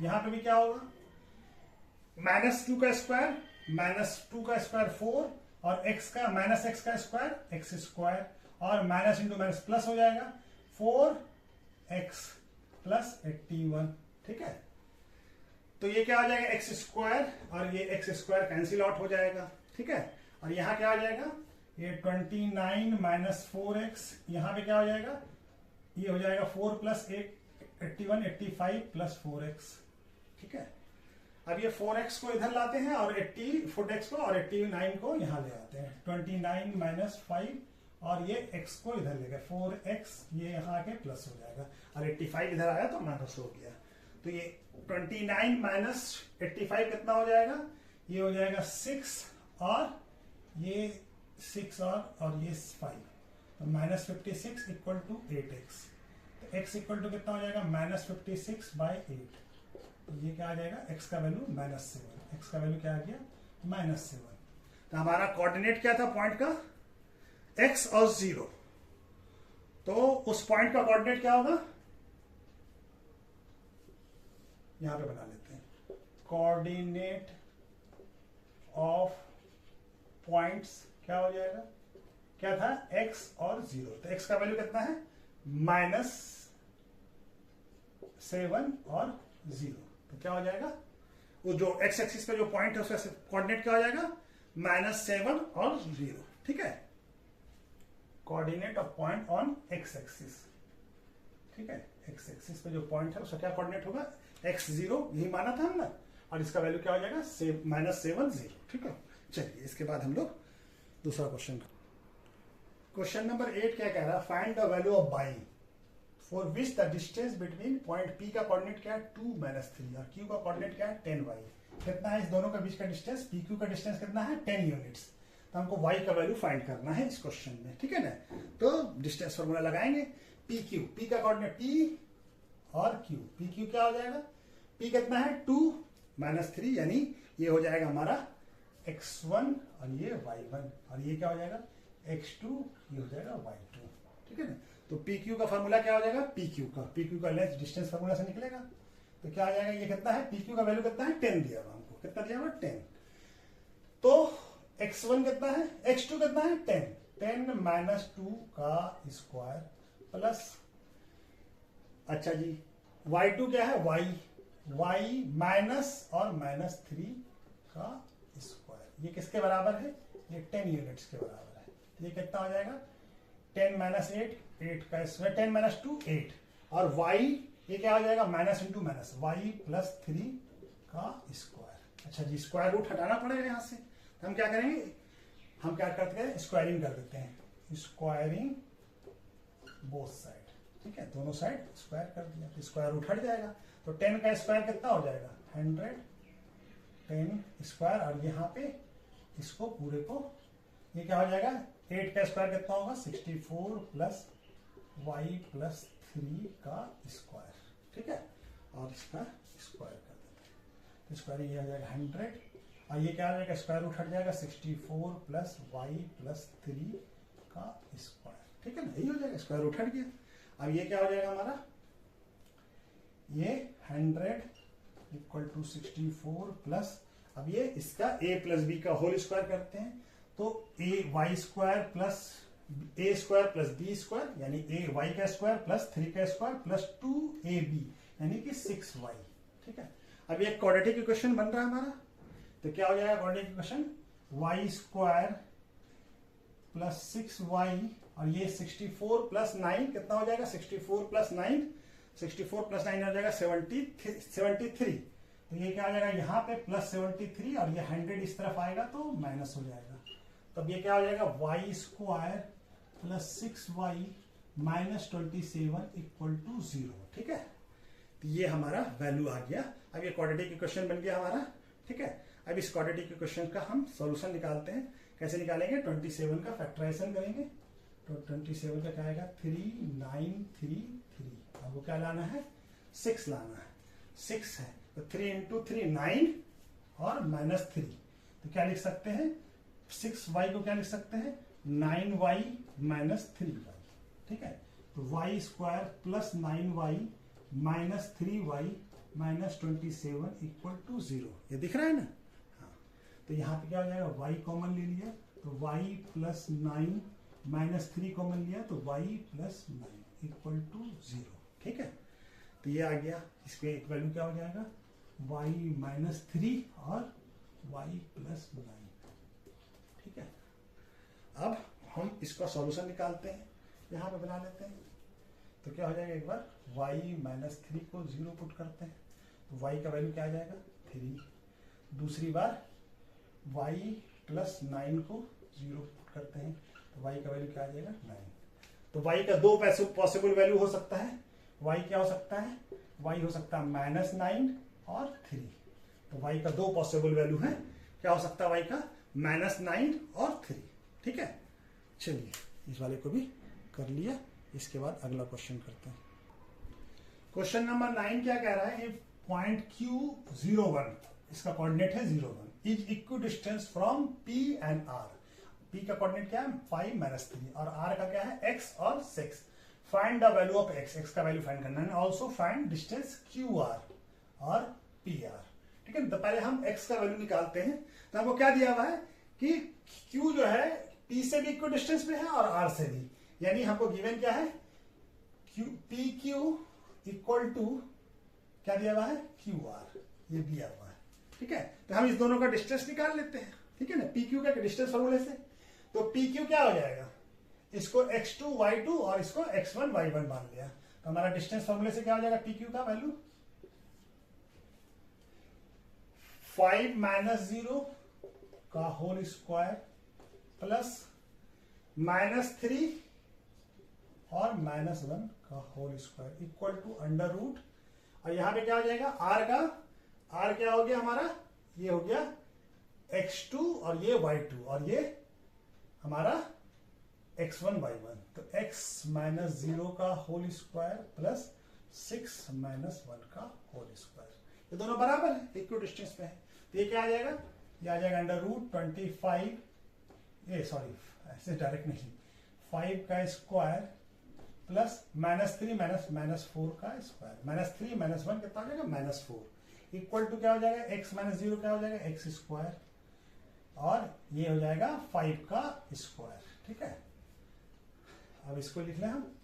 [SPEAKER 1] यहां पे भी क्या होगा, -2 का स्क्वायर, -2 का स्क्वायर 4, और x का -x का स्क्वायर x², और माइनस इंटू माइनस प्लस हो जाएगा 4x + 81। ठीक है, तो ये क्या हो जाएगा, x² और ये x² कैंसिल आउट हो जाएगा। ठीक है, और यहां क्या हो जाएगा, ये 29 - 4x, यहां पे क्या हो जाएगा, ये हो जाएगा 4 + 81 85 + 4x। ठीक है, अब ये 4x को इधर लाते हैं और 4x को और 89 को यहां ले आते हैं, 29 - 5 और ये x को इधर ले गए 4x, ये यहाँ आके प्लस हो जाएगा, और 85 इधर आया तो माइनस हो गया, तो ये 29 - 85 कितना हो जाएगा, ये हो जाएगा 6, और ये 6 और ये 5, तो -56 इक्वल टू 8x, तो x इक्वल टू कितना हो जाएगा, -56/8, तो ये क्या आ जाएगा, x का वैल्यू -7, x का वैल्यू क्या आ गया, -7। तो हमारा कोऑर्डिनेट क्या था पॉइंट का, x और 0, तो उस पॉइंट का कोऑर्डिनेट क्या होगा, यहां पे बना लेते हैं, कोऑर्डिनेट ऑफ पॉइंट्स क्या हो जाएगा, क्या था, x और 0, तो x का वैल्यू कितना है, -7 और 0, तो क्या हो जाएगा, वो जो x एक्सिस पे जो पॉइंट है उसका कोऑर्डिनेट क्या हो जाएगा, -7 और 0। ठीक है, coordinate of point on x axis. ठीक है, x एक्सिस पे जो पॉइंट है उसका क्या कोऑर्डिनेट होगा, x0, यही माना था हमने, और इसका वैल्यू क्या हो जाएगा, -7 0। ठीक है, चलिए इसके बाद हम लोग दूसरा क्वेश्चन नंबर 8 क्या कह रहा है, find the value of by for which the distance between point P का कोऑर्डिनेट क्या है 2 - 3 और Q का कोऑर्डिनेट क्या है 10y। कितना है इस दोनों के बीच का डिस्टेंस, PQ का डिस्टेंस कितना है 10 यूनिट्स, तो हमको y का वैल्यू फाइंड करना है इस क्वेश्चन में। ठीक है ना, तो डिस्टेंस फॉर्मूला लगाएंगे, PQ, P का कोऑर्डिनेट P और Q, PQ क्या हो जाएगा, P कितना है 2 - 3, यानी ये हो जाएगा हमारा x1 और ये y1, और ये क्या हो जाएगा x2, ये हो जाएगा y2। ठीक है ना, तो PQ का फॉर्मूला क्या हो जाएगा, PQ का लेंथ डिस्टेंस फॉर्मूला से निकलेगा, तो क्या आ जाएगा, ये कितना है, PQ का वैल्यू कितना है 10 दिया हुआ हमको, कितना दिया हुआ 10, तो x1 कितना है, x2 कितना है 10 -2 का स्क्वायर प्लस, अच्छा जी y2 क्या है, y माइनस और -3 का स्क्वायर, ये किसके बराबर है, ये 10 यूनिट्स के बराबर है, ये कितना हो जाएगा 10 - 8, 8 का स्क्वायर, 10 - 2 8, और y ये क्या हो जाएगा, माइनस इंटू माइनस, y + 3 का स्क्वायर। अच्छा जी, स्क्वायर रूट हटाना पड़ेगा यहाँ से, तो हम क्या करेंगे, हम क्या करते हैं, स्क्वायरिंग कर देते हैं, स्क्वायरिंग बोथ साइड, ठीक है, दोनों साइड स्क्वायर कर दिया तो स्क्वायर रूट हट जाएगा। तो 10 का स्क्वायर कितना हो जाएगा 110 स्क्वायर, और यहाँ पे इसको पूरे को ये क्या हो जाएगा 8 का स्क्वायर कितना होगा 64 प्लस y प्लस 3 का स्क्वायर, ठीक है, और इसका स्क्वायर कर देते हैं तो स्क्वायर ये हो जाएगा 100, और ये क्या हो जाएगा स्क्वायर रूट हट जाएगा 64 प्लस y प्लस 3 का स्क्वायर, ठीक है ना, यही हो जाएगा, स्क्वायर रूट हट गया। अब ये क्या हो जाएगा हमारा, ये 100 इक्वल टू 64 प्लस, अब ये इसका a प्लस बी का होल स्क्वायर करते हैं तो a y square plus a square plus b square यानी a y का स्क्वायर प्लस 3 का स्क्वायर प्लस 2ab यानी कि 6y, ठीक है। अब ये क्वाड्रेटिक इक्वेशन बन रहा है हमारा, तो क्या हो जाएगा quadratic equation y square plus 6y, और ये 64 प्लस 9 कितना हो जाएगा 64 प्लस 9 हो जाएगा 73, तो ये क्या हो जाएगा यहाँ पे प्लस 73 और ये 100 इस तरफ आएगा तो माइनस हो जाएगा, तब ये क्या हो जाएगा y square plus 6y minus 27 equal to 0, ठीक है। तो ये हमारा वैल्यू आ गया। अब ये क्वाड्रेटिक इक्वेशन बन गया हमारा, ठीक है। अब इस क्वाड्रेटिक इक्वेशन का हम सॉल्यूशन निकालते हैं, कैसे निकालेंगे 27 का फैक्टराइजेशन करेंगे, तो 27 का क्या आएगा 3933, अब वो क्या लाना है 6 लाना है, 6 है तो 3 इंटू 3 9 और माइनस 3, तो क्या लिख सकते हैं 6y को क्या लिख सकते हैं 9y माइनस 3y, ठीक है। तो y square plus 9y minus 3y minus 27 equal to 0, ये दिख रहा है ना, हाँ। तो यहाँ पे क्या हो जाएगा y कॉमन ले लिया तो y प्लस 9 माइनस 3 कॉमन लिया तो y प्लस 9 इक्वल टू 0, ठीक है। तो ये आ गया, इसके एक वैल्यू क्या हो जाएगा y माइनस 3 और y प्लस 9, ठीक है। अब हम इसका सॉल्यूशन निकालते हैं, यहाँ पे बना लेते हैं, तो क्या हो जाएगा एक बार y माइनस 3 को 0 पुट करते हैं तो y का वैल्यू क्या आ जाएगा 3, दूसरी बार y प्लस 9 को 0 पुट करते हैं तो y का वैल्यू क्या आ जाएगा 9, तो y का दो पॉसिबल वैल्यू हो सकता है, y क्या हो सकता है y हो सकता है माइनस 9 और 3, तो y का दो पॉसिबल वैल्यू है, क्या हो सकता है y का माइनस 9 और 3, ठीक है। चलिए इस वाले को भी कर लिया, इसके बाद अगला क्वेश्चन करते हैं। क्वेश्चन नंबर 9 क्या कह रहा है, पॉइंट Q01 इसका कोऑर्डिनेट है 01 is equi distance from P and R, P का कोऑर्डिनेट क्या है 5 माइनस 3 और R का क्या है x और 6, find the value of x का वैल्यू फाइंड करना है, ऑल्सो फाइंड डिस्टेंस QR और PR, ठीक है। तो पहले हम x का वैल्यू निकालते हैं, तो हमको क्या दिया हुआ है कि Q जो है P से भी इक्वी डिस्टेंस पे है और R से भी, यानी हमको गिवन क्या है PQ इक्वल टू क्या दिया हुआ है QR, ये दिया हुआ है, ठीक है। तो हम इस दोनों का डिस्टेंस निकाल लेते हैं, ठीक है ना, PQ का डिस्टेंस फॉर्मूले से, तो PQ क्या हो जाएगा, इसको x2 y2 और इसको x1 y1 मान लिया, तो हमारा डिस्टेंस फॉर्मूले से क्या हो जाएगा PQ का वैल्यू 5 माइनस 0 का होल स्क्वायर प्लस माइनस 3 और माइनस 1 का whole square equal to under root, और यहां पे क्या हो जाएगा R क्या हो गया हमारा, ये हो गया x2 और ये y2 और ये हमारा x1 y1, तो x माइनस 0 का होल स्क्वायर प्लस 6 माइनस 1 का होल स्क्वायर, ये दोनों बराबर है, इक्वी डिस्टेंस पे है, तो ये क्या आ जाएगा, ये आ जाएगा अंडर रूट 25, ये सॉरी ऐसे डायरेक्ट नहीं, 5 का स्क्वायर प्लस माइनस 3 माइनस 4 का स्क्वायर, माइनस 3 माइनस 1 कितना हो जाएगा माइनस 4 इक्वल टू क्या हो जाएगा x माइनस 0 क्या हो जाएगा x स्क्वायर और ये हो जाएगा 5 का स्क्वायर, ठीक है। अब इसको लिख लें हम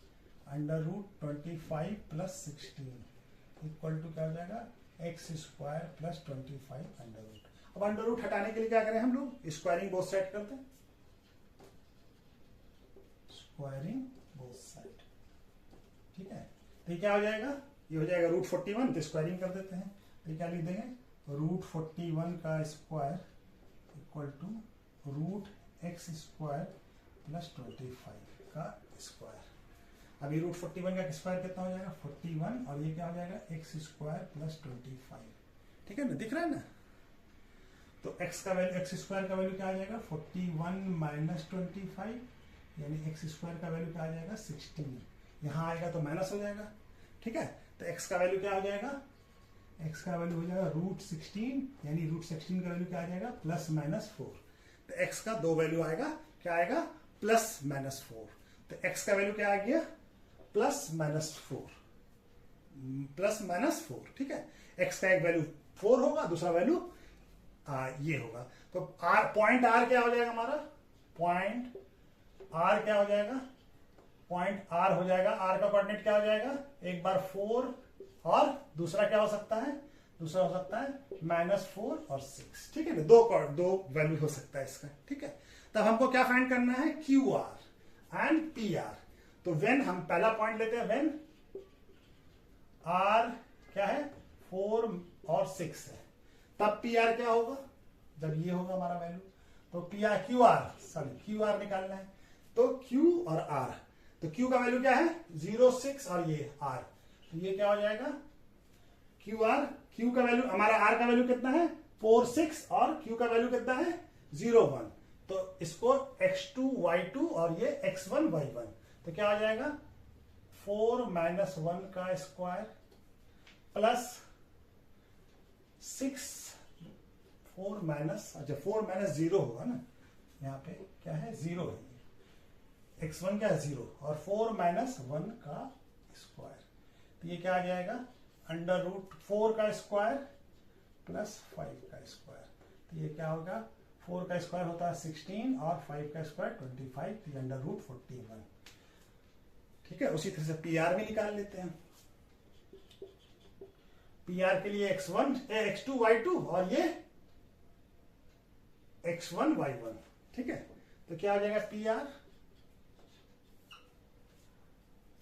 [SPEAKER 1] under root 25 plus 16 equal to क्या हो जाएगा x square plus 25 under root. अब अंडर रूट हटाने के लिए क्या करें हम लोग, स्क्वायरिंग बोथ साइड करते हैं, स्क्वायरिंग बोथ साइड, ठीक है। तो क्या हो जाएगा, ये हो जाएगा रूट 41, तो स्क्वायरिंग कर देते हैं, तो क्या लिख देंगे रूट 41 का square equal to root x square plus 25 का स्क्वायर। अभी रूट 41 का स्क्वायर कितना हो जाएगा 41, और ये क्या हो जाएगा एक्स स्क्वायर प्लस 25। ठीक है ना, दिख रहा है ना। तो एक्स का वैल्यू, एक्स स्क्वायर का वैल्यू क्या आ जाएगा 41 माइनस 25, यानी एक्स स्क्वायर का वैल्यू क्या आ जाएगा 16। यहाँ आएगा तो माइनस हो जाएगा। ठीक है, तो एक्स का वैल्यू क्या हो जाएगा, एक्स का वैल्यू हो जाएगा रूट 16, यानी रूट 16 का वैल्यू क्या आ जाएगा प्लस माइनस 4। तो एक्स का दो वैल्यू आएगा, क्या आएगा प्लस माइनस 4। तो एक्स का वैल्यू क्या आ गया प्लस माइनस 4, प्लस माइनस 4। ठीक है, एक्स का एक वैल्यू 4 होगा, दूसरा वैल्यू ये होगा। तो आर, पॉइंट आर क्या हो जाएगा हमारा, पॉइंट आर क्या हो जाएगा, पॉइंट आर हो जाएगा, आर का कोऑर्डिनेट क्या हो जाएगा, एक बार 4 और दूसरा क्या हो सकता है, दूसरा हो सकता है -4 और 6। ठीक है ना, दो वैल्यू हो सकता है इसका। ठीक है, तब हमको क्या फाइंड करना है, Q R and P R. तो व्हेन हम पहला पॉइंट लेते हैं, व्हेन आर क्या है 4 और 6 है, तब पी आर क्या होगा, जब ये होगा हमारा वैल्यू। तो पी आर क्यू आर निकालना है। तो क्यू और आर, तो क्यू का वैल्यू क्या है 0 6 और ये आर, तो ये क्या हो जाएगा क्यू आर। क्यू का वैल्यू, हमारा आर का वैल्यू कितना है 4 6 और क्यू का वैल्यू कितना है 0 1। तो इसको x2 y2 और ये x1 y1, तो क्या हो जाएगा 4 माइनस 1 का स्क्वायर प्लस 6, 4 माइनस, अच्छा 4 माइनस 0 होगा ना, यहाँ पे क्या है 0 है, x1 क्या है 0, और 4 माइनस 1 का स्क्वायर, तो ये क्या आ जाएगा अंडर रूट 4 का स्क्वायर प्लस 5 का स्क्वायर। तो ये क्या होगा, 4 का स्क्वायर होता है 16 और 5 का स्क्वायर 25, तो अंडर रूट 41। ठीक है, उसी तरह से पी आर भी निकाल लेते हैं। पी आर के लिए x1 x2 y2 और ये x1 y1। ठीक है, तो क्या आ जाएगा पी आर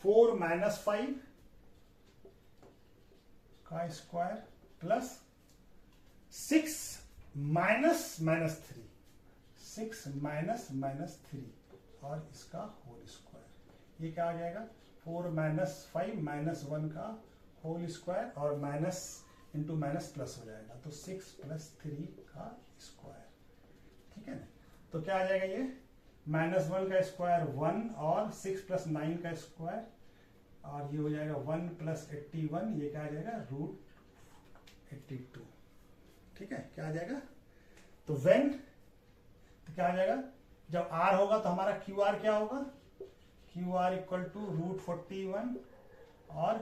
[SPEAKER 1] 4 माइनस 5 का स्क्वायर प्लस 6 माइनस -3, 6 माइनस 3 और इसका होल स्क्वायर। ये क्या आ जाएगा 4 माइनस 5 माइनस 1 का होल स्क्वायर और माइनस इंटू माइनस प्लस हो जाएगा, तो 6 प्लस 3 का स्क्वायर। ठीक है ना, तो क्या आ जाएगा ये -1 का स्क्वायर 1 और 6 प्लस 9 का स्क्वायर, और ये हो जाएगा 1 प्लस 81, ये क्या आ जाएगा रूट 82। ठीक है, क्या आ जाएगा, तो व्हेन, तो क्या आ जाएगा जब r होगा तो हमारा क्यू आर क्या होगा, Q R equal to root 41, और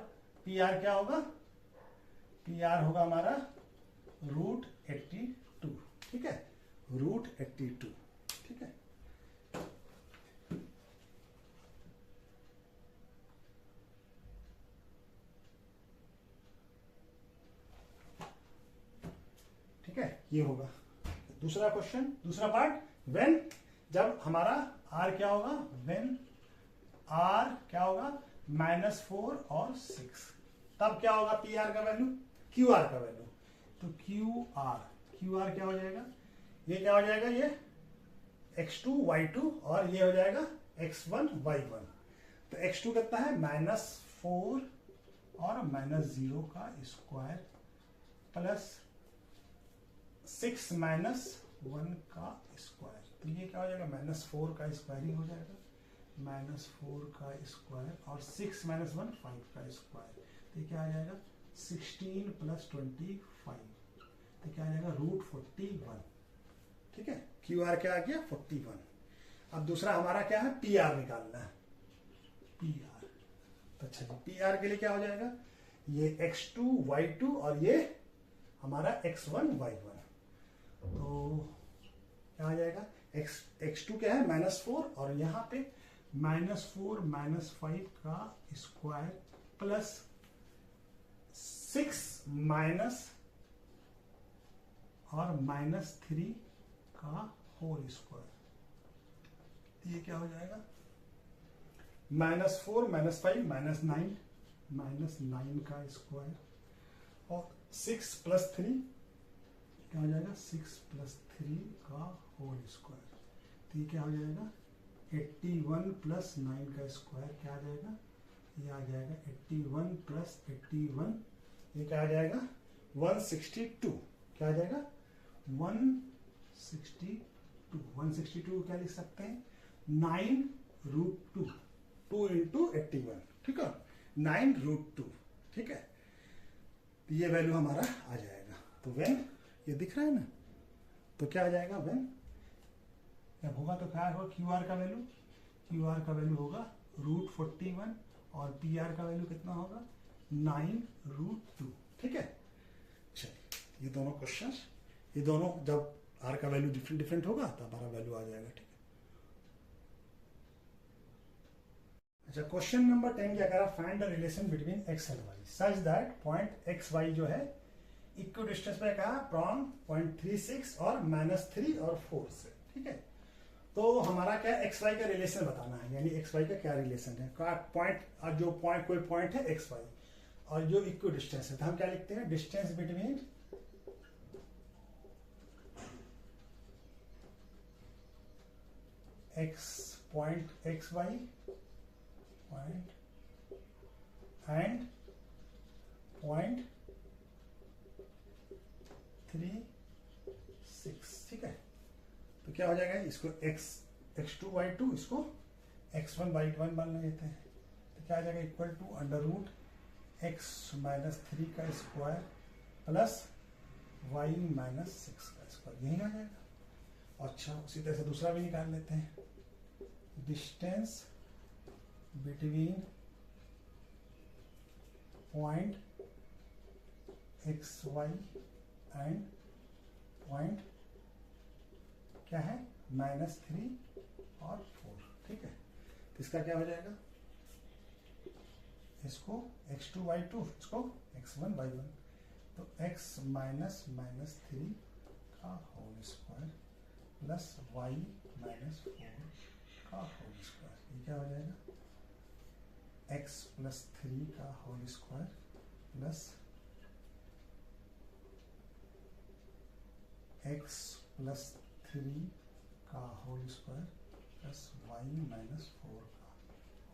[SPEAKER 1] पी आर क्या होगा, पी आर होगा हमारा रूट 82। ठीक है, रूट 82। ठीक है, ठीक है, ये होगा दूसरा क्वेश्चन। दूसरा पार्ट, व्हेन, जब हमारा r क्या होगा, व्हेन r क्या होगा -4 और 6, तब क्या होगा पी आर का वैल्यू, क्यू आर का वैल्यू। तो क्यू आर क्या हो जाएगा, ये क्या हो जाएगा, ये x2 y2 और ये हो जाएगा x1 y1। तो x2 कितना है -4 और -0 का स्क्वायर प्लस 6 माइनस 1 का स्क्वायर, तो ये क्या हो जाएगा -4 का स्क्वायर ही हो जाएगा, -4 का स्क्वायर और 6 माइनस 1 5 का स्क्वायर, तो क्या आ जाएगा 16 प्लस 25, तो क्या आ जाएगा रूट 41। ठीक है, क्यू आर क्या आ गया 41। अब दूसरा हमारा क्या है, पी आर निकालना है, पी आर। तो अच्छा जी, पी आर के लिए क्या हो जाएगा, ये x2 y2 और ये हमारा x1 y1। तो क्या आ जाएगा x2 क्या है -4 और यहाँ पे -4 माइनस 5 का स्क्वायर प्लस 6 माइनस और -3 का होल स्क्वायर, ये क्या हो जाएगा -4 माइनस 5 -9 का स्क्वायर और 6 प्लस 3 क्या हो जाएगा 6 प्लस 3 का होल स्क्वायर, तो ये क्या हो जाएगा 81 प्लस 9 का स्क्वायर क्या आ जाएगा, ये आ जाएगा 81 प्लस 81, ये क्या आ जाएगा 162, क्या आ जाएगा 162, 162 क्या लिख सकते हैं 9√2, 2 इंटू 81, ठीक है 9√2, ठीक है। तो ये वैल्यू हमारा आ जाएगा। तो व्हेन ये दिख रहा है ना, तो क्या आ जाएगा व्हेन जब होगा तो क्या होगा QR का वैल्यू, QR का वैल्यू होगा √41 और PR का वैल्यू कितना होगा 9√2, ठीक है। चलिए ये दोनों क्वेश्चन, ये दोनों जब R का वैल्यू डिफरेंट डिफरेंट होगा तो हमारा वैल्यू आ जाएगा, ठीक है। अच्छा क्वेश्चन नंबर 10 क्या करा, find the relation between x and y such that point x y जो है इक्व डिस्टेंस पे कहा फ्रॉम पॉइंट 36 और -3 और 4 से, ठीक है। तो हमारा क्या एक्स वाई का रिलेशन बताना है, यानी एक्स वाई का क्या रिलेशन है, पॉइंट जो पॉइंट कोई पॉइंट है एक्स वाई और जो इक्व डिस्टेंस है, तो हम क्या लिखते हैं distance between x point x y point and point 36, ठीक है। तो क्या हो जाएगा इसको x2 y2 इसको x1 y1 मान लेते हैं, तो क्या आ जाएगा इक्वल टू √x -3 का स्क्वायर प्लस y -6 का स्क्वायर, यही आ जाएगा। अच्छा उसी तरह से दूसरा भी निकाल लेते हैं, distance between point x y and point क्या है -3 और 4, ठीक है। तो इसका क्या हो जाएगा, इसको x2 y2 इसको x1 y1, तो x -3 का होल स्क्वायर प्लस y -4 का होल स्क्वायर, ये क्या हो जाएगा x +3 का होल स्क्वायर प्लस x +3 का होल स्क्वायर प्लस y -4 का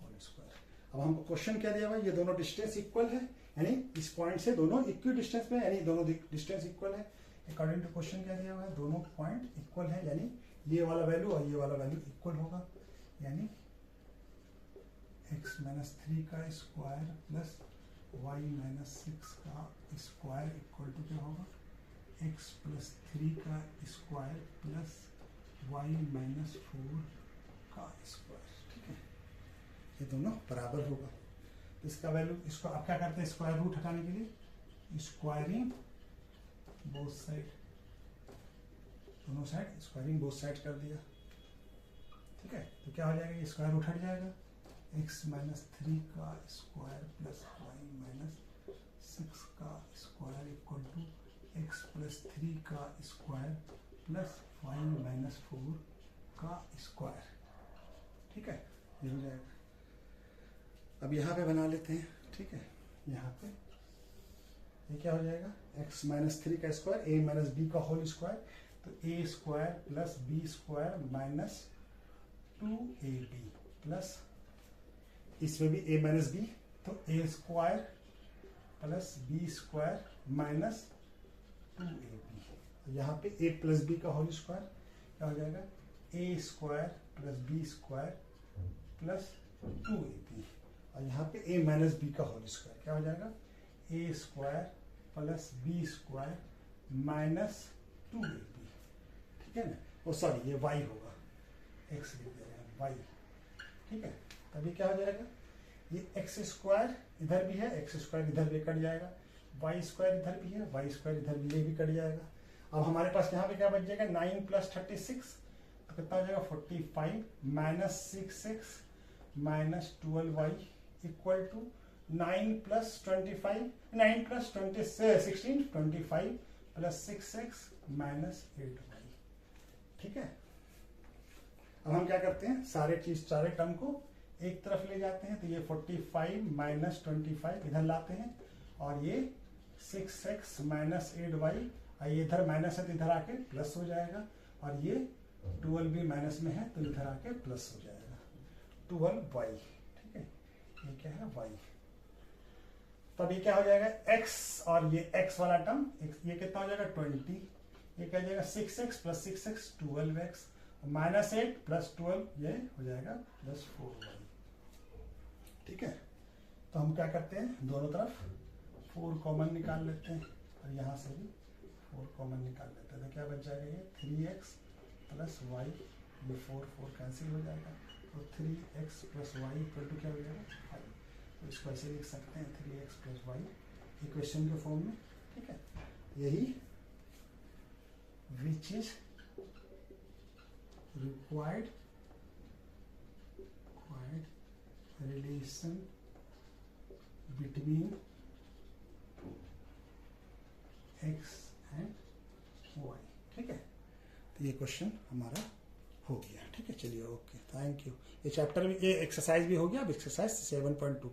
[SPEAKER 1] होल स्क्वायर। अब हमको क्वेश्चन क्या दिया हुआ है, ये दोनों डिस्टेंस इक्वल है, यानी इस पॉइंट से दोनों इक्वल डिस्टेंस पे, यानी दोनों डिस्टेंस इक्वल है। अकॉर्डिंग टू क्वेश्चन क्या दिया हुआ है, दोनों पॉइंट इक्वल है, यानी ये वाला वैल्यू और ये वाला वैल्यू इक्वल होगा, यानी x -3 का स्क्वायर प्लस y -6 का स्क्वायर इक्वल टू क्या होगा x +3 का स्क्वायर प्लस y -4 का स्क्वायर, ठीक है। ये दोनों बराबर होगा, तो इसका वैल्यू, इसको आप क्या करते हैं स्क्वायर रूट हटाने के लिए स्क्वायरिंग बोथ साइड, दोनों साइड स्क्वायरिंग बोथ साइड कर दिया, ठीक है। तो क्या हो जाएगा, ये स्क्वायर रूट हट जाएगा, x -3 का स्क्वायर प्लस y -6 का स्क्वायर इक्वल टू x +3 का स्क्वायर प्लस y -4 का स्क्वायर, ठीक है। ये हो जाएगा। अब यहाँ पे बना लेते हैं, ठीक है। यहाँ पे ये क्या हो जाएगा x -3 का स्क्वायर a - b का होल स्क्वायर, तो a square plus b square -2ab plus इसमें भी a - b, तो a square plus b square -2ab, यहाँ पे a + b का होल स्क्वायर क्या हो जाएगा a square plus b square plus 2ab, और यहाँ पे a - b का होल स्क्वायर क्या हो जाएगा a square plus b square -2ab, ठीक है ना। वो सॉरी ये y होगा, x लिख दे रहे हैं y, ठीक है। तभी क्या हो जाएगा, ये x स्क्वायर इधर भी है, x स्क्वायर इधर भी कट जाएगा, y स्क्वायर इधर भी है, y स्क्वायर इधर भी, ये भी कट जाएगा। अब हमारे पास यहाँ पे क्या बच जाएगा 9 + 36, तो कितना हो जाएगा 45 -6x -12y equal to 9 + 25, 9 + 16 25 plus 6x -8y, ठीक है। अब हम क्या करते हैं, सारे टर्म को एक तरफ ले जाते हैं, तो ये 45 - 25 इधर लाते हैं, और ये 6x -8y, ये इधर माइनस है तो इधर आके प्लस हो जाएगा, और ये 12 भी माइनस में है तो इधर आके प्लस हो जाएगा 12y। ठीक है, ये क्या है y। तब ये क्या हो जाएगा x, और ये x वाला टर्म ये कितना हो जाएगा 20, ये क्या हो जाएगा 6x plus 6x 12x, -8 plus 12 ये हो जाएगा प्लस 4y। ठीक है, तो हम क्या करते हैं दोनों तरफ 4 कॉमन निकाल लेते हैं और यहाँ से भी 4 कॉमन निकाल लेते हैं, तो क्या बच जाएगा ये 3x प्लस y, ये 4 कैंसिल हो जाएगा, तो 3x plus y equal to क्या हो जाएगा 5। तो इसको ऐसे लिख सकते हैं 3x प्लस y इक्वेशन के फॉर्म में। ठीक है, यही which is required relation between x and y। ठीक है, तो ये क्वेश्चन हमारा हो गया। ठीक है, चलिए ओके, थैंक यू। ये चैप्टर में ये एक्सरसाइज भी हो गया। अब एक्सरसाइज 7.2